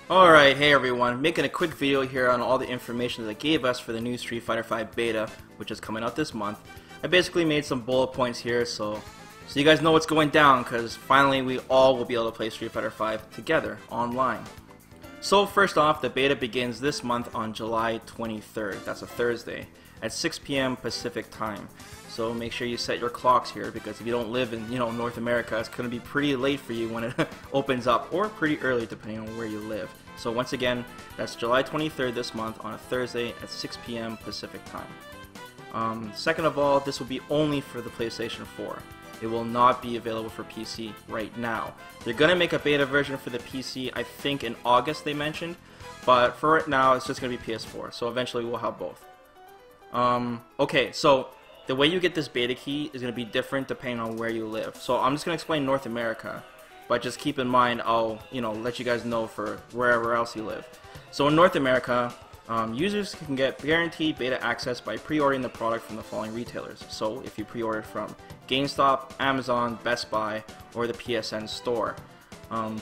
Alright, hey everyone, making a quick video here on all the information that they gave us for the new Street Fighter V beta, which is coming out this month. I basically made some bullet points here so you guys know what's going down, because finally we all will be able to play Street Fighter V together online. So first off, the beta begins this month on July 23rd, that's a Thursday, at 6 p.m. Pacific time. So make sure you set your clocks here, because if you don't live in, North America, it's going to be pretty late for you when it opens up, or pretty early depending on where you live. So once again, that's July 23rd this month on a Thursday at 6 p.m. Pacific time. Second of all, this will be only for the PlayStation 4. It will not be available for PC right now. They're going to make a beta version for the PC, I think in August they mentioned, but for right now it's just going to be PS4, so eventually we'll have both. Okay, so the way you get this beta key is going to be different depending on where you live. So I'm just going to explain North America, but just keep in mind I'll let you guys know for wherever else you live. So in North America, users can get guaranteed beta access by pre-ordering the product from the following retailers. So if you pre-order from GameStop, Amazon, Best Buy, or the PSN store,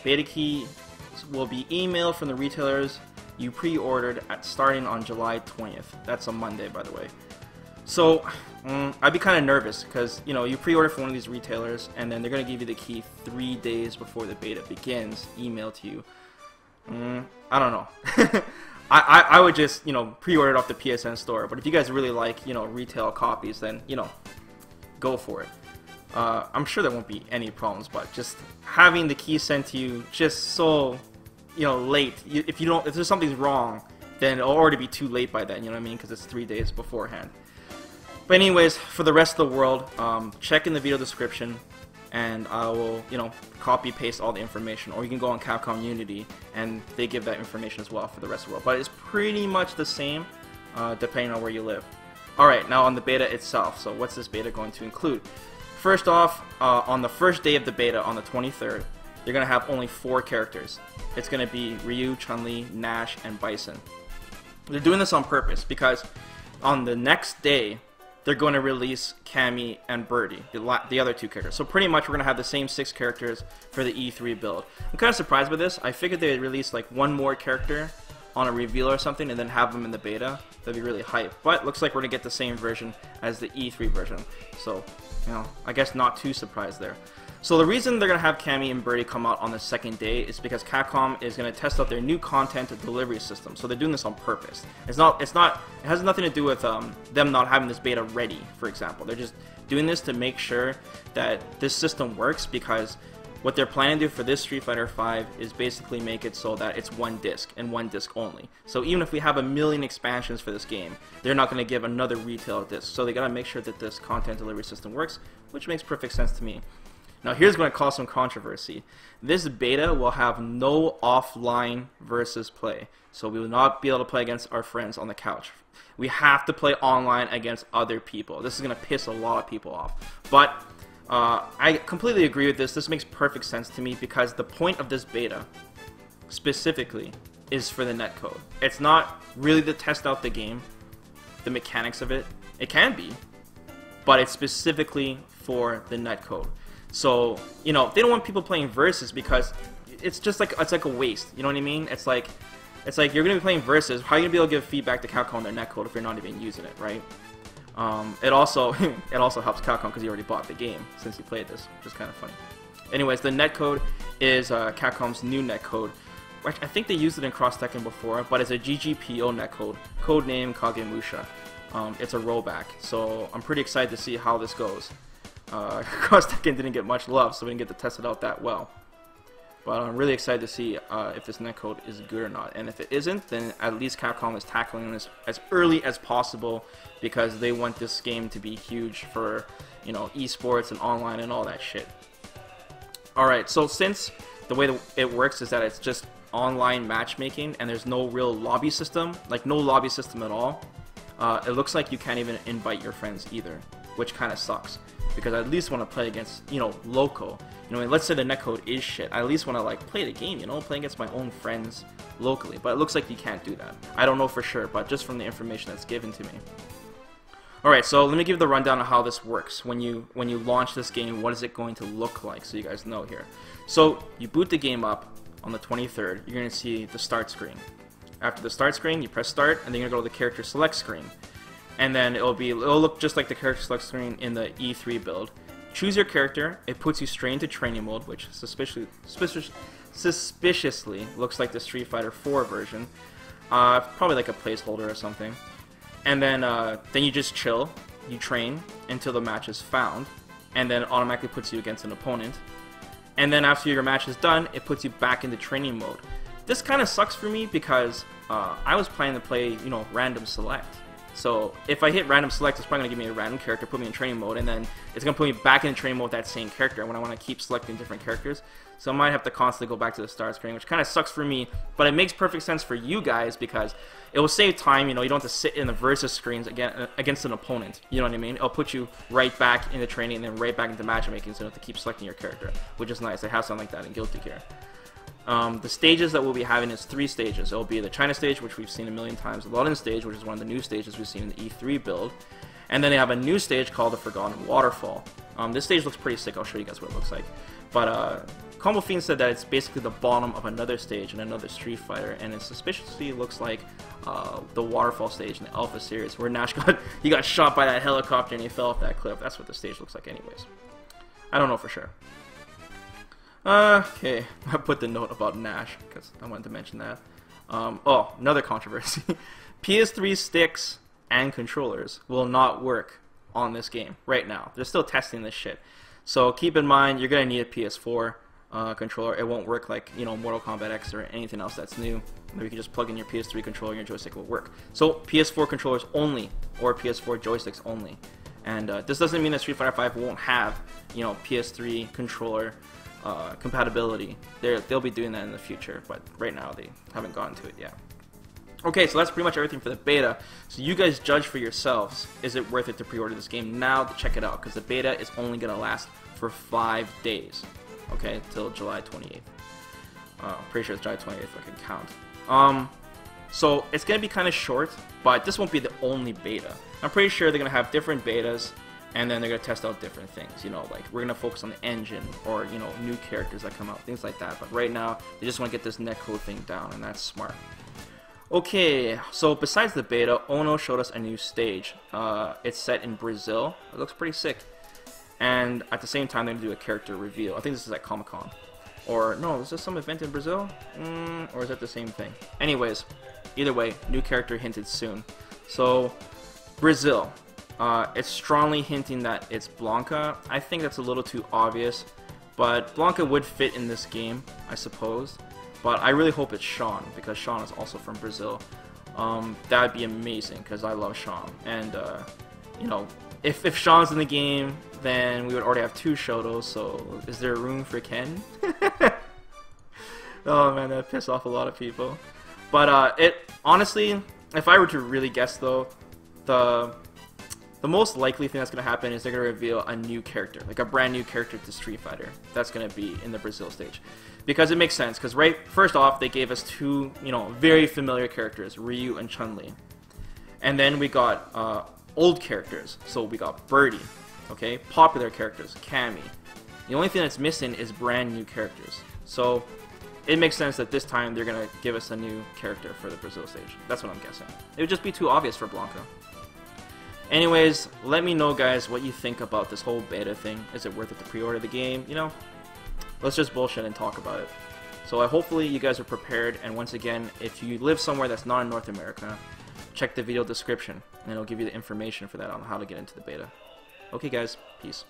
beta keys will be emailed from the retailers you pre-ordered starting on July 20th. That's a Monday, by the way. So I'd be kind of nervous because you pre-order from one of these retailers and then they're gonna give you the key 3 days before the beta begins, emailed to you. I don't know. I would just pre-order it off the PSN store. But if you guys really like retail copies, then go for it. I'm sure there won't be any problems, but just having the key sent to you just so late. If there's something's wrong, then it'll already be too late by then. You know what I mean? Because it's 3 days beforehand. But anyways, for the rest of the world, check in the video description, and I will copy paste all the information. Or you can go on Capcom Unity, and they give that information as well for the rest of the world. But it's pretty much the same, depending on where you live. Alright, now on the beta itself. So what's this beta going to include? First off, on the first day of the beta, on the 23rd, you're going to have only 4 characters. It's going to be Ryu, Chun-Li, Nash, and Bison. They're doing this on purpose because on the next day, they're going to release Cammy and Birdie, the other 2 characters. So pretty much we're going to have the same 6 characters for the E3 build. I'm kind of surprised by this. I figured they'd release like one more character on a reveal or something and then have them in the beta. That'd be really hype. But looks like we're going to get the same version as the E3 version. So, I guess not too surprised there. So the reason they're going to have Cammy and Birdie come out on the second day is because Capcom is going to test out their new content delivery system. So they're doing this on purpose. It has nothing to do with them not having this beta ready, for example. They're just doing this to make sure that this system works, because what they're planning to do for this Street Fighter V is basically make it so that it's one disc and one disc only. So even if we have 1 million expansions for this game, they're not going to give another retail disc. So they got to make sure that this content delivery system works, which makes perfect sense to me. Now here's going to cause some controversy. This beta will have no offline versus play. So we will not be able to play against our friends on the couch. We have to play online against other people. This is going to piss a lot of people off. But I completely agree with this. This makes perfect sense to me, because the point of this beta specifically is for the netcode. It's not really to test out the game, the mechanics of it. It can be, but it's specifically for the netcode. So, they don't want people playing versus, because it's just like, it's like a waste, you know what I mean? It's like you're going to be playing versus, how are you going to be able to give feedback to Capcom on their netcode if you're not even using it, right? It also helps Capcom because you already bought the game since you played this, which is kind of funny. Anyways, the netcode is Capcom's new netcode. I think they used it in Cross Tekken before, but it's a GGPO netcode, codename Kagemusha. It's a rollback, so I'm pretty excited to see how this goes. Cross Tekken didn't get much love, so we didn't get to test it out that well. But I'm really excited to see if this netcode is good or not. And if it isn't, then at least Capcom is tackling this as early as possible, because they want this game to be huge for, esports and online and all that shit. Alright, so since the way it works is that it's just online matchmaking and there's no real lobby system, like no lobby system at all, it looks like you can't even invite your friends either, which kind of sucks. Because I at least want to play against, local. Let's say the netcode is shit. I at least want to play the game, play against my own friends locally. But it looks like you can't do that. I don't know for sure, but just from the information that's given to me. Alright, so let me give the rundown of how this works. When you launch this game, what is it going to look like, so you guys know here. So you boot the game up. on the 23rd, you're going to see the start screen. After the start screen, you press start, and then you're going to go to the character select screen. And then it'll look just like the character select screen in the E3 build. Choose your character. It puts you straight into training mode, which suspiciously looks like the Street Fighter 4 version. Probably like a placeholder or something. And then you just chill. You train until the match is found, and then automatically puts you against an opponent. And then after your match is done, it puts you back into training mode. This kind of sucks for me because I was planning to play, you know, random select. So if I hit random select, it's probably going to give me a random character, put me in training mode, and then it's going to put me back in training mode with that same character when I want to keep selecting different characters. So I might have to constantly go back to the start screen, which kind of sucks for me, but it makes perfect sense for you guys because it will save time. You know, you don't have to sit in the versus screens against an opponent. You know what I mean? It'll put you right back into training and then right back into matchmaking, so you don't have to keep selecting your character, which is nice. They have something like that in Guilty Gear. The stages that we'll be having is 3 stages. It will be the China stage, which we've seen a million times, the London stage, which is one of the new stages we've seen in the E3 build, and then they have a new stage called the Forgotten Waterfall. This stage looks pretty sick. I'll show you guys what it looks like. But Combo Fiend said that it's basically the bottom of another stage in another Street Fighter, and it suspiciously looks like the Waterfall stage in the Alpha series, where Nash he got shot by that helicopter and he fell off that cliff. That's what the stage looks like anyways. I don't know for sure. Okay, I put the note about Nash because I wanted to mention that. Oh, another controversy. PS3 sticks and controllers will not work on this game right now. They're still testing this shit. So keep in mind, you're going to need a PS4 controller. It won't work like, you know, Mortal Kombat X or anything else that's new. Maybe you can just plug in your PS3 controller and your joystick will work. So PS4 controllers only, or PS4 joysticks only. And this doesn't mean that Street Fighter 5 won't have, you know, PS3 controller compatibility. They'll be doing that in the future, but right now they haven't gotten to it yet. Okay, so that's pretty much everything for the beta. So you guys judge for yourselves. Is it worth it to pre-order this game now to check it out? Because the beta is only going to last for 5 days. Okay, till July 28th. Pretty sure it's July 28th if I can count. So it's going to be kind of short, but this won't be the only beta. I'm pretty sure they're going to have different betas, and then they're going to test out different things. You know, like we're going to focus on the engine, or, you know, new characters that come out, things like that. But right now, they just want to get this netcode thing down, and that's smart. Okay, so besides the beta, Ono showed us a new stage. It's set in Brazil. It looks pretty sick. And at the same time, they're going to do a character reveal. I think this is at Comic-Con. Or, no, is this some event in Brazil? Or is it the same thing? Anyways, either way, new character hinted soon. So, Brazil. It's strongly hinting that it's Blanca. I think that's a little too obvious. But Blanca would fit in this game, I suppose. But I really hope it's Sean, because Sean is also from Brazil. That'd be amazing, because I love Sean. And, you know, if Sean's in the game, then we would already have 2 Shotos, so is there room for Ken? Oh man, that pissed off a lot of people. But honestly, if I were to really guess though, the most likely thing that's going to happen is they're going to reveal a new character, like a brand new character to Street Fighter. That's going to be in the Brazil stage. Because it makes sense, because first off, they gave us 2, you know, very familiar characters, Ryu and Chun-Li. And then we got old characters, so we got Birdie, okay? Popular characters, Cammy. The only thing that's missing is brand new characters. So it makes sense that this time they're going to give us a new character for the Brazil stage. That's what I'm guessing. It would just be too obvious for Blanca. Anyways, let me know, guys, what you think about this whole beta thing. Is it worth it to pre-order the game? You know, let's just bullshit and talk about it. So hopefully you guys are prepared, and once again, if you live somewhere that's not in North America, check the video description, and it'll give you the information for that on how to get into the beta. Okay guys, peace.